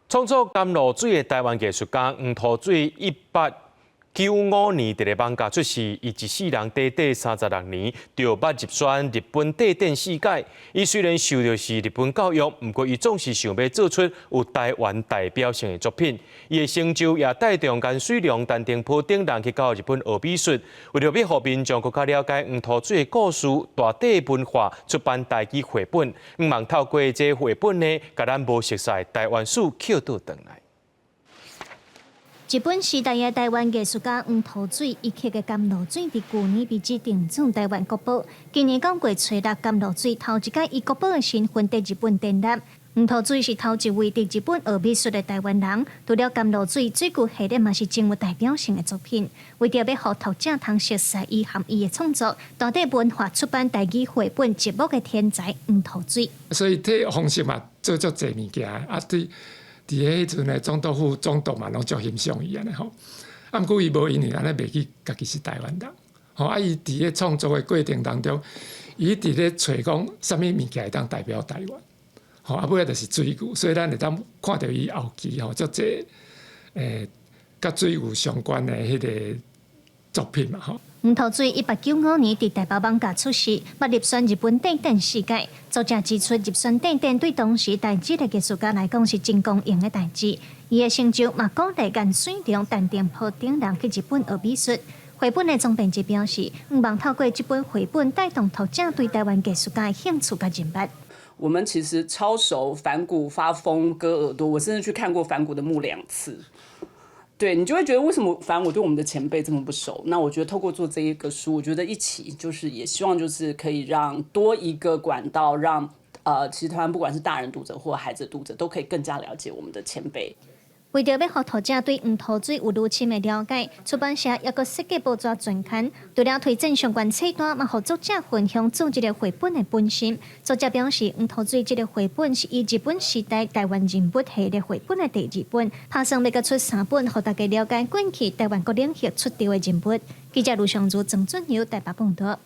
创作甘露水的台湾艺术家黄土水1895年伫咧网咖出世，伊一世人短短36年就捌入选日本帝展世界。伊虽然受到是日本教育，不过伊总是想要做出有台湾代表性的作品。伊的成就也带动颜水良、陈定波等人去到日本学美术，为了要互民众更加了解黄土水的故事，大地文化出版台语绘本，希望透过这绘本呢，甲咱无熟悉台湾史捡倒转来。日本时代的台湾艺术家黄土水，伊刻的甘露水伫去年被指定上台湾国宝。今年9月初6，甘露水头一届以国宝的身份伫日本展览。黄土水是头一位伫日本学美术的台湾人。除了甘露水，水具系列嘛是真有代表性的作品。为着要互读者通熟悉伊和伊的创作，大地文化出版台语绘本《寂寞的天才》黄土水。所以这方式嘛，做足侪物件啊，对。伫迄阵的总督府总督嘛，拢足欣赏伊安尼吼。啊，毋过伊无因为安尼袂记家己是台湾人，吼啊，伊伫咧创作的过程当中，伊伫咧找讲啥物物件会当代表台湾，吼啊，尾仔就是水牛，所以咱会当看到伊后期吼足侪甲水牛相关的迄个作品嘛吼。黄土水1895年伫台北网咖出世，捌入选日本帝展世界。作者指出，入选帝展对当时台籍的艺术家来讲是真公平的代志。伊的成就嘛鼓励颜水良、陈定波等人去日本学美术。绘本的总编辑表示，希望透过这本绘本带动读者对台湾艺术家的兴趣甲认识。我们其实超熟反骨、发疯、割耳朵，我甚至去看过反骨的墓2次。对你就会觉得为什么反正我对我们的前辈这么不熟？那我觉得透过做这一个书，我觉得一起就是也希望就是可以让多一个管道，让其实台湾不管是大人读者或孩子读者都可以更加了解我们的前辈。为着要让读者对黄土水有愈深的了解，出版社也搁设计报纸专刊，除了推荐相关册单，嘛和作者分享做这个绘本的本身。作者表示，黄土水这个绘本是以日本时代台湾人物系列绘本的第2本，打算要搁出3本，让大家了解过去台湾各领域出场的人物。记者卢尚如、郑俊尧台北报道。